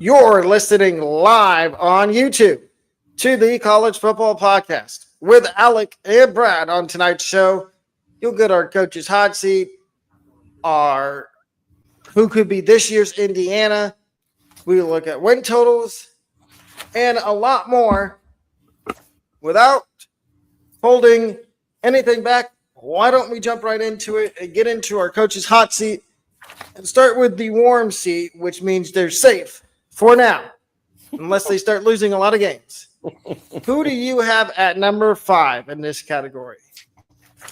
You're listening live on YouTube to the College Football Podcast with Alec and Brad. On tonight's show, you'll get our coach's hot seat, our who could be this year's Indiana. We look at win totals and a lot more. Without holding anything back, why don't we jump right into it and get into our coach's hot seat and start with the warm seat, which means they're safe for now, unless they start losing a lot of games. Who do you have at number 5 in this category?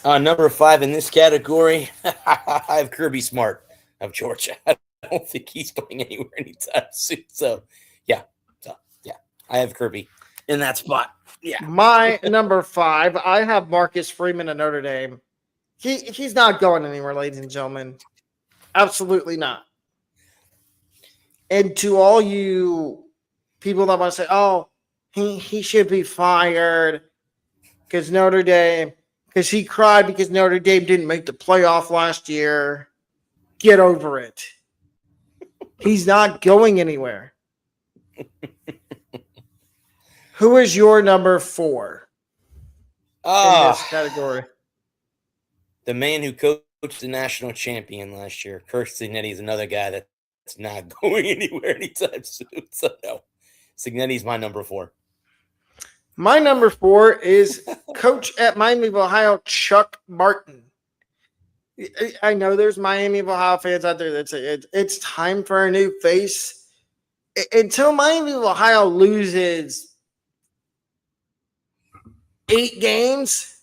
Number 5 in this category, I have Kirby Smart of Georgia. I don't think he's going anywhere anytime soon. So, yeah, I have Kirby in that spot. Yeah. My number 5, I have Marcus Freeman of Notre Dame. He's not going anywhere, ladies and gentlemen. Absolutely not. And to all you people that want to say, oh, he should be fired because Notre Dame, because he cried because Notre Dame didn't make the playoff last year. Get over it. He's not going anywhere. Who is your number 4 in this category? The man who coached the national champion last year, Kirk Cignetti, is another guy that's not going anywhere anytime soon. So, no. Cignetti's my number 4. My number 4 is coach at Miami of Ohio, Chuck Martin. I know there's Miami of Ohio fans out there that say it's time for a new face. Until Miami of Ohio loses 8 games,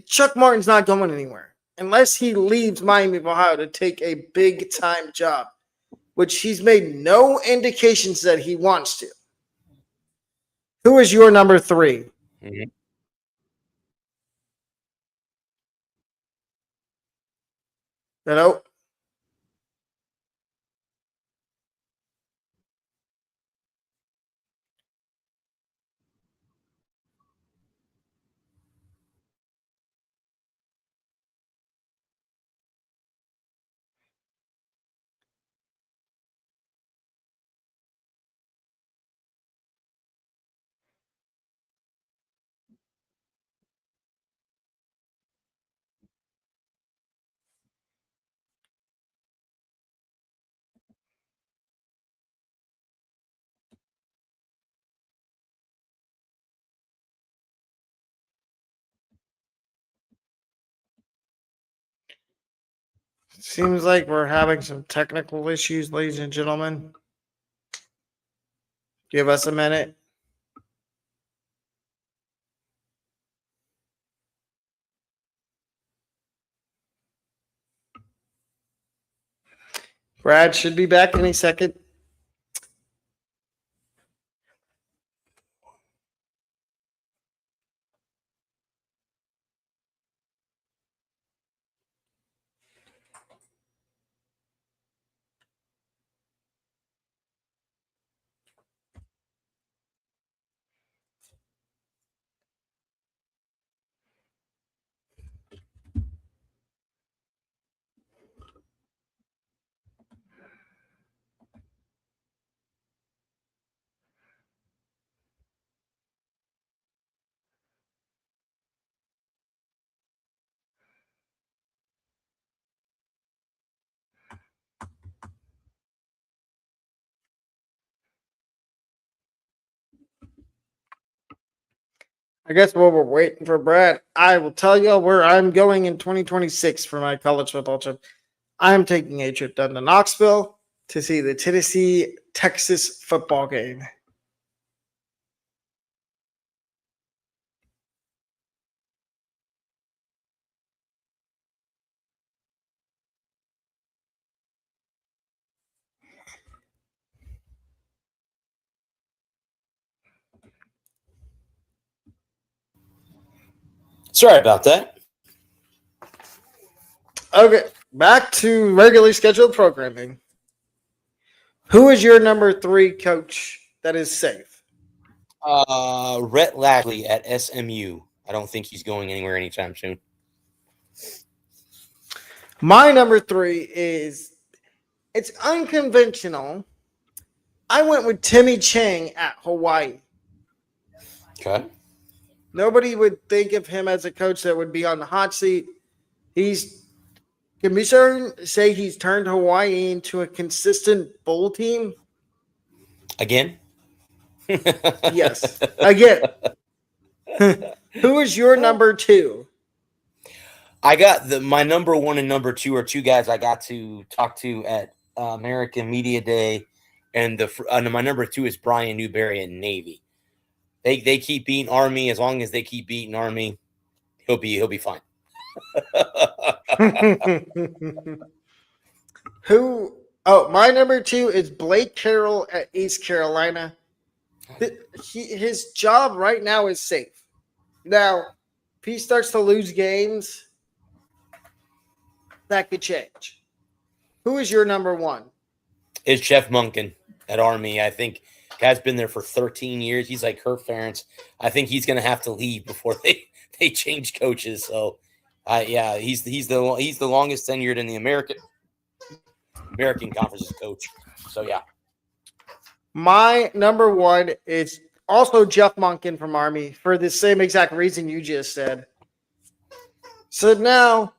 Chuck Martin's not going anywhere unless he leaves Miami of Ohio to take a big-time job, which he's made no indications that he wants to. Who is your number 3? Mm-hmm. Hello? Seems like we're having some technical issues, ladies and gentlemen. Give us a minute. Brad should be back any second. I guess while we're waiting for Brad, I will tell you where I'm going in 2026 for my college football trip. I'm taking a trip down to Knoxville to see the Tennessee-Texas football game. Sorry about that. Okay, back to regularly scheduled programming. Who is your number 3 coach that is safe? Rhett Lashlee at SMU. I don't think he's going anywhere anytime soon. My number 3 is, it's unconventional, I went with Timmy Chang at Hawaii. Okay. Nobody would think of him as a coach that would be on the hot seat. Can we say he's turned Hawaii into a consistent bowl team? Again? Yes. Again. Who is your number 2? I got my number 1 and number 2 are two guys I got to talk to at American Media Day, and my number 2 is Brian Newberry in Navy. They keep beating Army. As long as they keep beating Army, he'll be fine. My number 2 is Blake Carroll at East Carolina. His job right now is safe. Now, if he starts to lose games, that could change. Who is your number 1? It's Jeff Monken at Army. I think guy's been there for 13 years. He's like Kirk Ferentz. I think he's going to have to leave before they change coaches. So, yeah, he's the longest tenured in the American Conference as coach. So, yeah. My number 1 is also Jeff Monken from Army for the same exact reason you just said. So now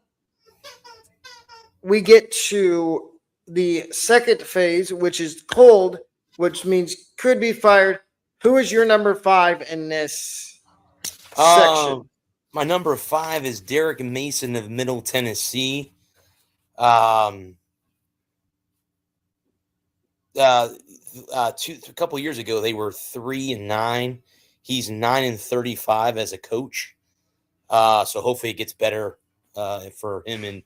we get to the second phase, which is cold, which means could be fired. Who is your number 5 in this section? My number 5 is Derek Mason of Middle Tennessee. A couple years ago, they were 3-9. He's 9-35 as a coach. So hopefully it gets better for him and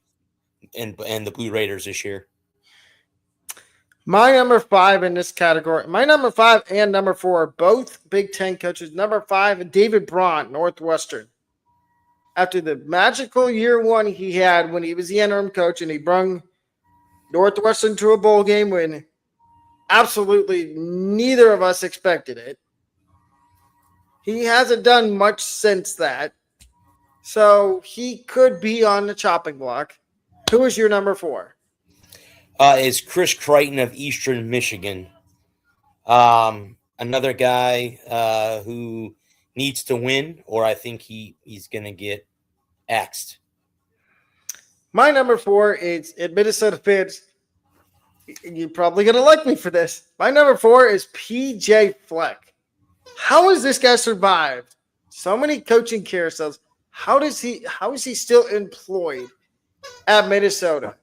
the Blue Raiders this year. My number 5 in this category, my number 5 and number 4 are both Big Ten coaches. Number 5, David Braun, Northwestern. After the magical year 1 he had when he was the interim coach and he brung Northwestern to a bowl game when absolutely neither of us expected it. He hasn't done much since that. So he could be on the chopping block. Who is your number 4? Is Chris Creighton of Eastern Michigan. Another guy who needs to win, or I think he's going to get axed. My number 4 is at Minnesota fans. You're probably going to like me for this. My number 4 is PJ Fleck. How has this guy survived so many coaching carousels? How is he still employed at Minnesota?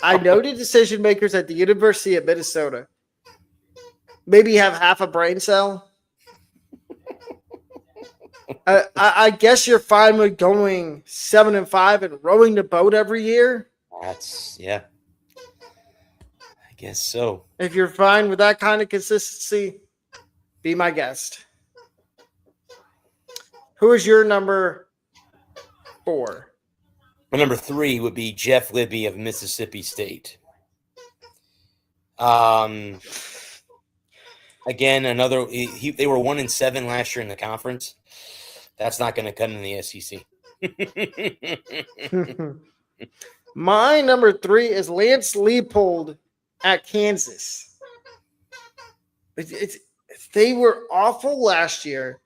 I know the decision makers at the University of Minnesota maybe have half a brain cell. I guess you're fine with going 7-5 and rowing the boat every year. Yeah. I guess so. If you're fine with that kind of consistency, be my guest. Who is your number 4? My number 3 would be Jeff Libby of Mississippi State. Again, they were 1-7 last year in the conference. That's not going to cut in the SEC. My number 3 is Lance Leipold at Kansas. They were awful last year.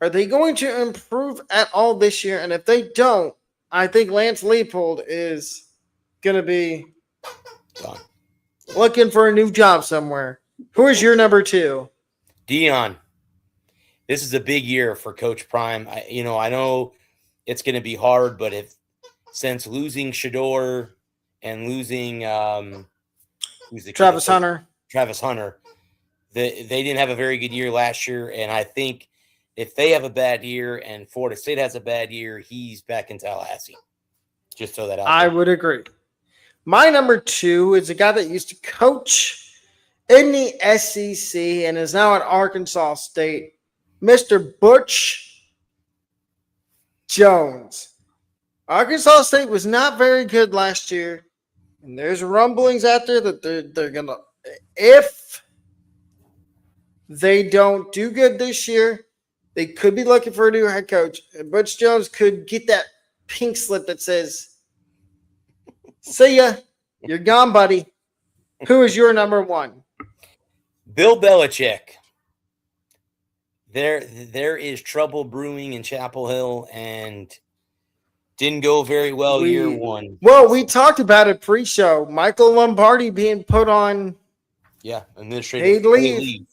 Are they going to improve at all this year? And if they don't, I think Lance Leipold is going to be gone, looking for a new job somewhere. Who is your number 2? Dion. This is a big year for Coach Prime. I know it's going to be hard, but since losing Shedeur and losing Travis Hunter, they didn't have a very good year last year, and I think if they have a bad year and Florida State has a bad year, he's back in Tallahassee. Just throw that out there. I would agree. My number 2 is a guy that used to coach in the SEC and is now at Arkansas State, Mr. Butch Jones. Arkansas State was not very good last year, and there's rumblings out there that they're going to, if they don't do good this year, they could be looking for a new head coach. And Butch Jones could get that pink slip that says, "See ya, you're gone, buddy." Who is your number 1? Bill Belichick. There is trouble brewing in Chapel Hill, and didn't go very well year one. Well, we talked about it pre-show. Michael Lombardi being put on Administrative paid leave.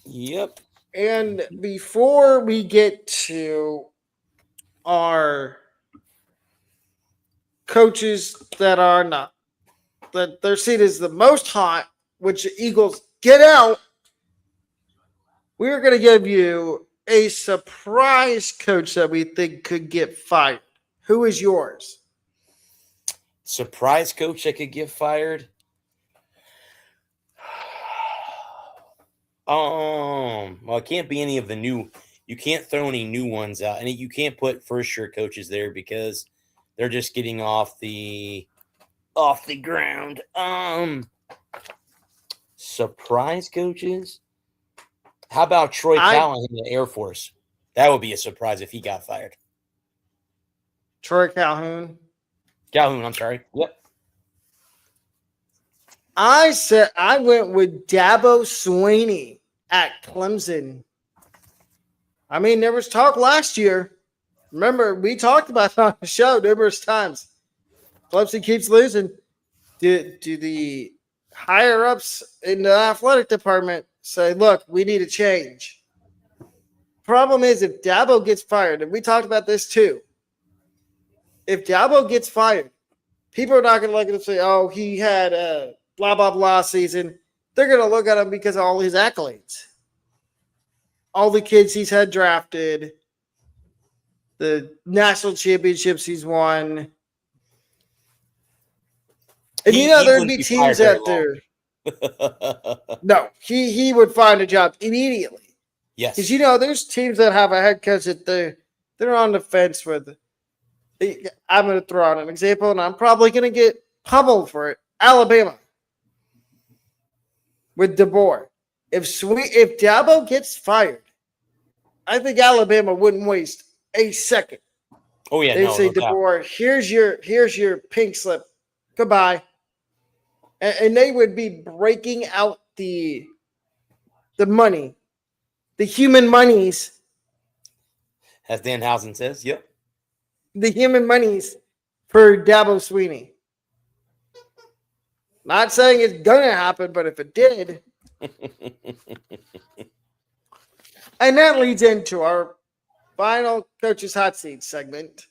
Yep. And before we get to our coaches that are not, that their seat is the most hot, which the Eagles get out, we're going to give you a surprise coach that we think could get fired. Who is yours? Surprise coach that could get fired? Well, it can't be any of the new. You can't throw any new ones out, and you can't put first-year coaches there because they're just getting off the ground. Surprise coaches? How about Troy Callahan in the Air Force? That would be a surprise if he got fired. Troy Calhoun. I'm sorry. Yep. I went with Dabo Swinney at Clemson. I mean, there was talk last year. Remember, we talked about it on the show numerous times. Clemson keeps losing. Do the higher-ups in the athletic department say, look, we need a change? Problem is, if Dabo gets fired, and we talked about this too, if Dabo gets fired, people are not going to look at him and say, oh, he had a blah, blah, blah season. They're going to look at him because of all his accolades. All the kids he's had drafted, the national championships he's won. And there'd be teams out there. No, he would find a job immediately. Yes. Because, there's teams that have a head coach that they're on the fence with. I'm going to throw out an example, and I'm probably going to get pummeled for it. Alabama. With DeBoer. If Dabo gets fired, I think Alabama wouldn't waste a second. Oh yeah, they'd say, DeBoer, here's your pink slip. Goodbye. And they would be breaking out the money, the human monies. As Dan Housen says, yep. The human monies for Dabo Swinney. Not saying it's going to happen, but if it did. And that leads into our final Coach's Hot Seat segment.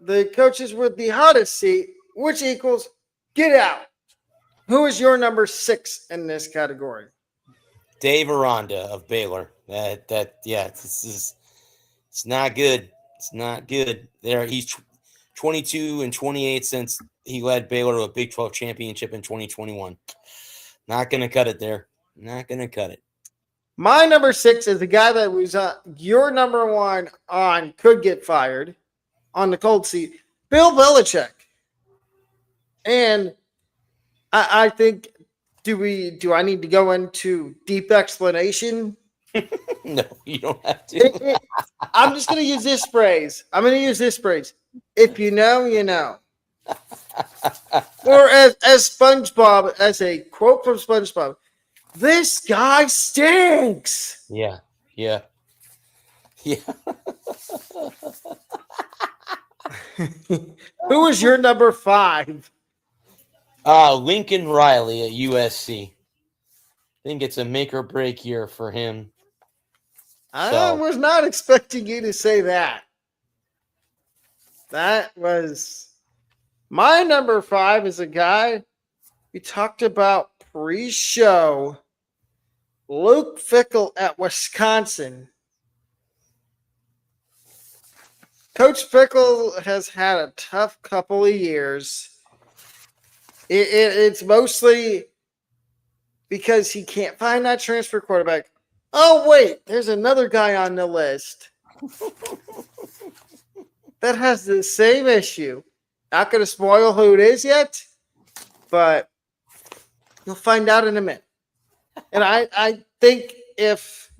The coaches with the hottest seat, which equals get out. Who is your number 6 in this category? Dave Aranda of Baylor. It's not good. It's not good. He's 22-28 since he led Baylor to a Big 12 championship in 2021. Not going to cut it there. Not going to cut it. My number 6 is the guy that was your number 1 on could get fired on the cold seat, Bill Belichick. And I think, do I need to go into deep explanation? No, you don't have to. I'm just going to use this phrase. If you know, you know. Or as SpongeBob, as a quote from SpongeBob, this guy stinks. Yeah. Who is your number 5? Lincoln Riley at USC. I think it's a make or break year for him. I was not expecting you to say that. That was my number 5 is a guy we talked about pre-show. Luke Fickell at Wisconsin. Coach Fickell has had a tough couple of years. It's mostly because he can't find that transfer quarterback. Oh, wait, there's another guy on the list that has the same issue. Not going to spoil who it is yet, but you'll find out in a minute. And I think if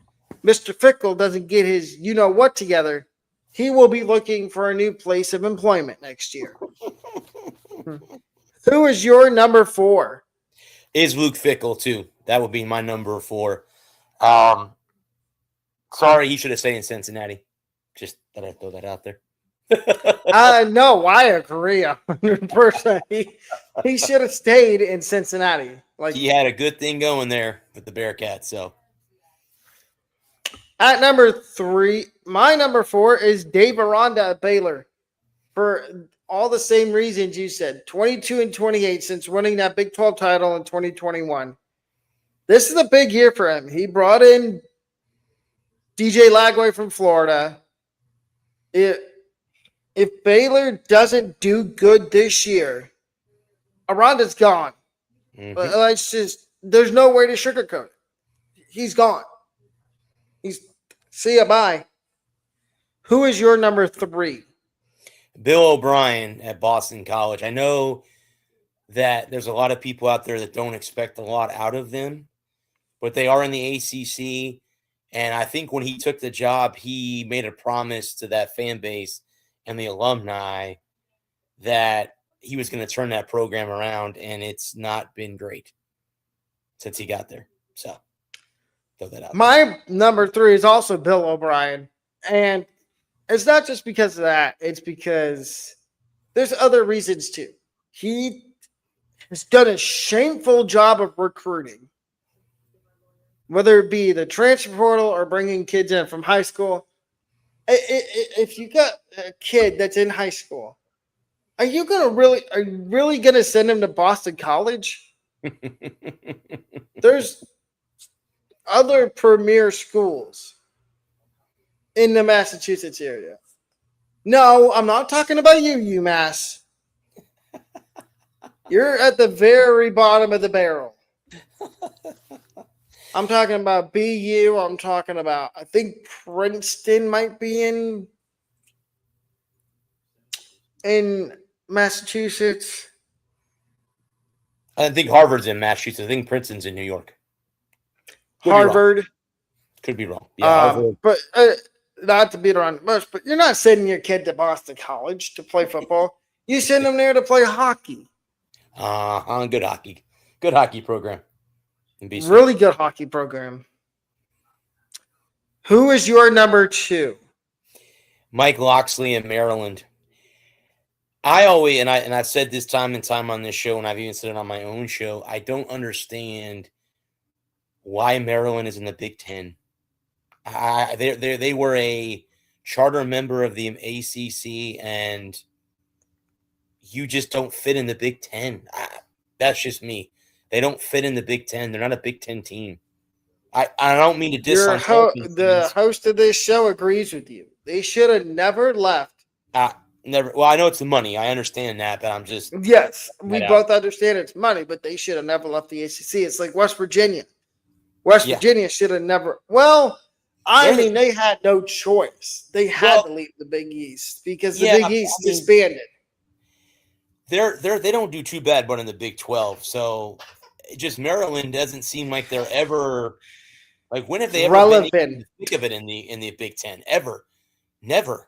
Mr. Fickell doesn't get his you-know-what together, he will be looking for a new place of employment next year. Who is your number 4? is Luke Fickell too. That would be my number 4. Sorry, he should have stayed in Cincinnati. Just thought I'd throw that out there. No, I agree 100%. He should have stayed in Cincinnati. Like, he had a good thing going there with the Bearcats. So at number 3, my number 4 is Dave Aranda at Baylor. For all the same reasons you said, 22-28 since winning that Big 12 title in 2021. This is a big year for him. He brought in DJ Lagway from Florida. If Baylor doesn't do good this year, Aranda's gone. It's just, there's no way to sugarcoat it. He's gone. See ya, bye. Who is your number 3? Bill O'Brien at Boston College. I know that there's a lot of people out there that don't expect a lot out of them, but they are in the ACC. And I think when he took the job, he made a promise to that fan base and the alumni that he was going to turn that program around, and it's not been great since he got there. So throw that out. My number 3 is also Bill O'Brien. And it's not just because of that. It's because there's other reasons too. He has done a shameful job of recruiting, whether it be the transfer portal or bringing kids in from high school. If you got a kid that's in high school, are you really going to send him to Boston College? There's other premier schools in the Massachusetts area. No, I'm not talking about you, UMass. You're at the very bottom of the barrel. I'm talking about BU. I'm talking about, I think Princeton might be in Massachusetts. I think Harvard's in Massachusetts. I think Princeton's in New York. Harvard. Could be wrong. Yeah, Harvard. But not to beat around the bush, but you're not sending your kid to Boston College to play football. You send them there to play hockey. Good hockey. Good hockey program. Really good hockey program. Who is your number 2? Mike Locksley in Maryland. I always, and I've said this time and time on this show, and I've even said it on my own show, I don't understand why Maryland is in the Big Ten. They were a charter member of the ACC, and you just don't fit in the Big Ten. That's just me. They don't fit in the Big Ten. They're not a Big Ten team. I don't mean to diss on the host of this show agrees with you. They should have never left. Never. Well, I know it's the money. I understand that, but I'm just. Yes, we both understand it's money, but they should have never left the ACC. It's like West Virginia. Virginia should have never. Well, they had no choice. They had to leave the Big East because the Big East disbanded. They don't do too bad, but in the Big 12. So, just Maryland doesn't seem like they're ever like. When have they ever relevant? Been think of it in the Big 10 ever? Never.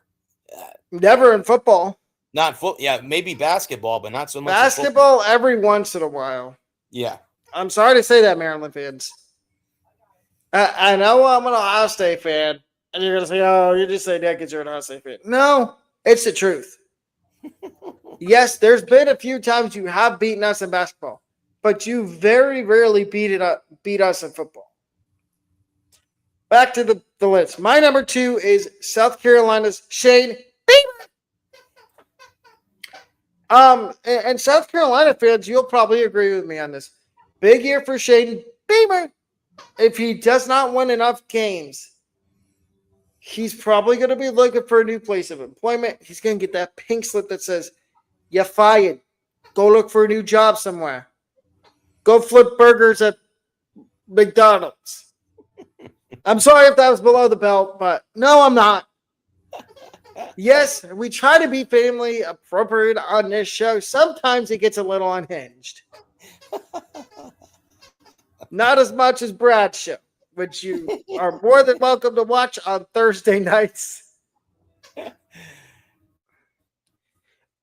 Never in football. Not football. Yeah, maybe basketball, but not so much. Basketball every once in a while. Yeah. I'm sorry to say that, Maryland fans. I know I'm an Ohio State fan, and you're going to say, oh, you just say that because you're an Ohio State fan. No, it's the truth. Yes, there's been a few times you have beaten us in basketball, but you very rarely beat us in football. Back to the list. My number 2 is South Carolina's Shane Beamer. And South Carolina fans, you'll probably agree with me on this. Big year for Shane Beamer. If he does not win enough games, he's probably going to be looking for a new place of employment. He's going to get that pink slip that says, "You're fired. Go look for a new job somewhere. Go flip burgers at McDonald's." I'm sorry if that was below the belt, but no, I'm not. Yes, we try to be family appropriate on this show. Sometimes it gets a little unhinged. Not as much as Brad's show, which you are more than welcome to watch on Thursday nights.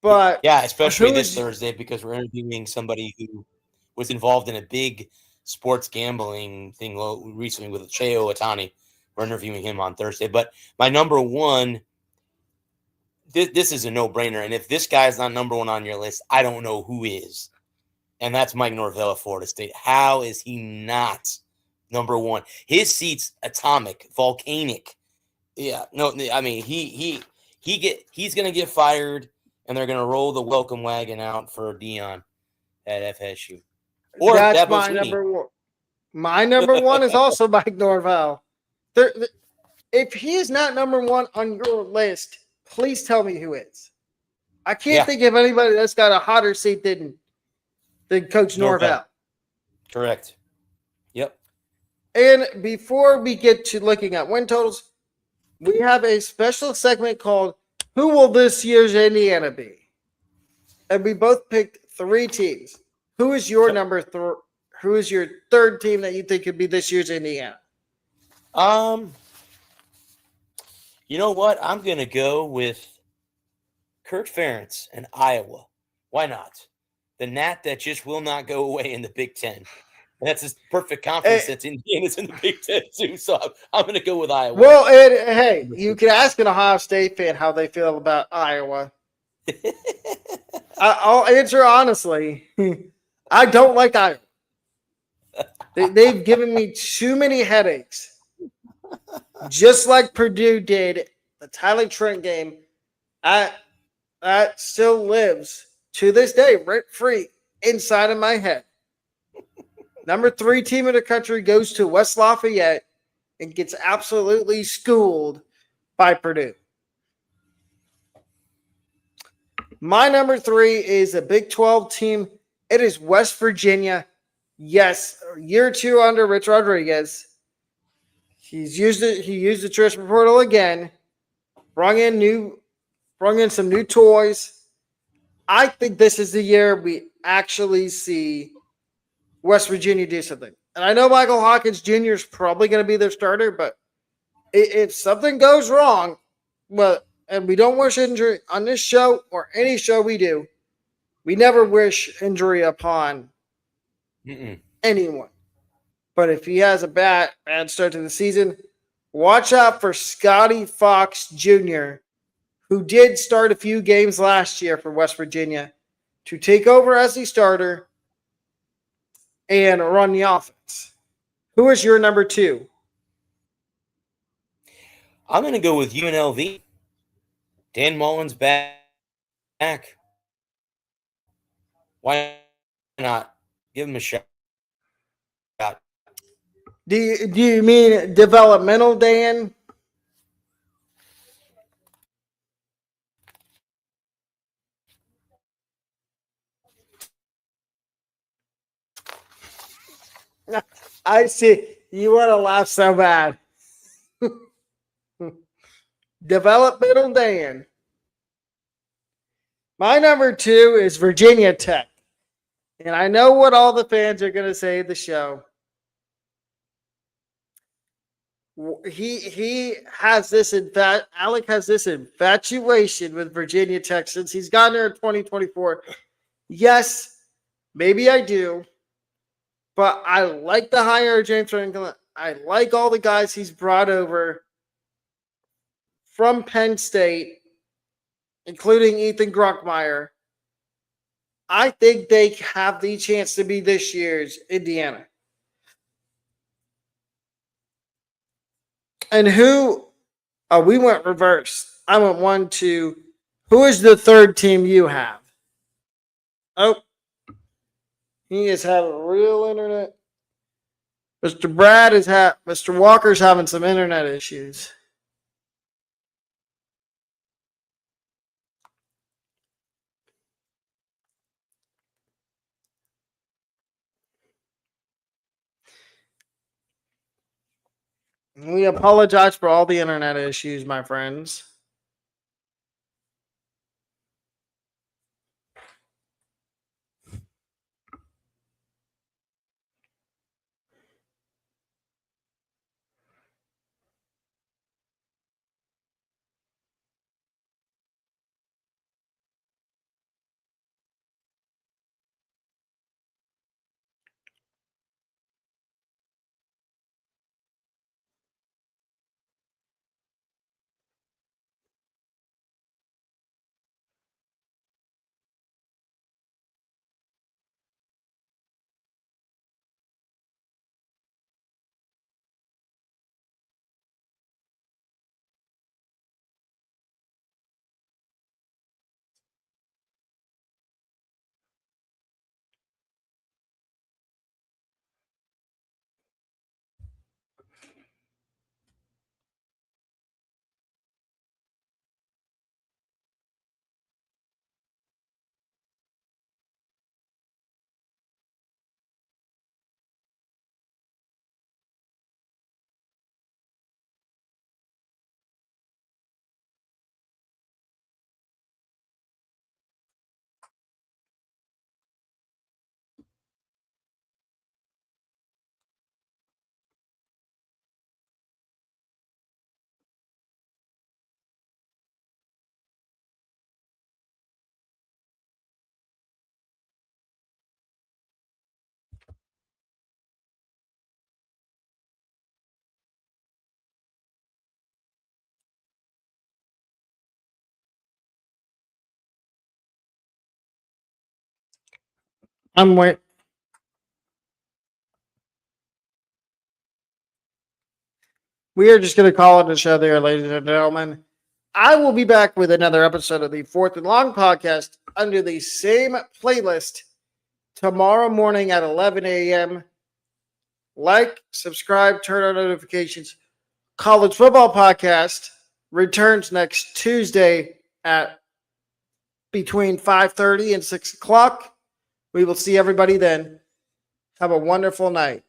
But yeah, especially this Thursday because we're interviewing somebody who was involved in a big sports gambling thing recently with Cheo Otani. We're interviewing him on Thursday. But my number one, this is a no-brainer. And if this guy's not number one on your list, I don't know who is. And that's Mike Norvell of Florida State. How is he not number one? His seat's atomic, volcanic. Yeah, no, I mean he's gonna get fired, and they're gonna roll the welcome wagon out for Dion at FSU. Or That's Dabo my Swinney. number one. My number one is also Mike Norvell. If he is not number one on your list, please tell me who is. I can't think of anybody that's got a hotter seat than Coach Norvell. Correct. Yep. And before we get to looking at win totals, we have a special segment called Who Will This Year's Indiana Be? And we both picked 3 teams. Who is your who is your third team that you think could be this year's Indiana? You know what? I'm gonna go with Kirk Ferentz and Iowa. Why not? The gnat that just will not go away in the Big Ten. And that's his perfect conference. That's Indiana's in the Big Ten too. So I'm going to go with Iowa. Well, hey, you can ask an Ohio State fan how they feel about Iowa. I'll answer honestly. I don't like Iowa. They've given me too many headaches. Just like Purdue did the Tyler Trent game. That still lives to this day rent-free inside of my head. Number 3 team in the country goes to West Lafayette and gets absolutely schooled by Purdue. My number 3 is a Big 12 team. It is West Virginia. Yes, year 2 under Rich Rodriguez. He used the transfer portal again. Brought in some new toys. I think this is the year we actually see West Virginia do something. And I know Michael Hawkins Jr. is probably going to be their starter, but if something goes wrong, and we don't wish injury on this show or any show we do, we never wish injury upon anyone. But if he has a bad start to the season, watch out for Scotty Fox Jr., who did start a few games last year for West Virginia, to take over as the starter and run the offense. Who is your number 2? I'm going to go with UNLV. Dan Mullen's back. Why not? Give him a shot. Do you mean developmental, Dan? I see. You want to laugh so bad. Developmental Dan. My number 2 is Virginia Tech. And I know what all the fans are going to say at the show. He has this Alec has this infatuation with Virginia Tech since he's gotten there in 2024. Yes, maybe I do. But I like the hire of James Franklin. I like all the guys he's brought over from Penn State, including Ethan Gronkmeyer. I think they have the chance to be this year's Indiana. And who? Oh, we went reverse. I went 1, 2. Who is the third team you have? Oh, he is having real internet. Mr. Walker's having some internet issues. We apologize for all the internet issues, my friends. I'm wait. We are just going to call it a show there, ladies and gentlemen. I will be back with another episode of the Fourth and Long podcast under the same playlist tomorrow morning at 11 a.m. Like, subscribe, turn on notifications. College Football Podcast returns next Tuesday at between 5:30 and 6 o'clock. We will see everybody then. Have a wonderful night.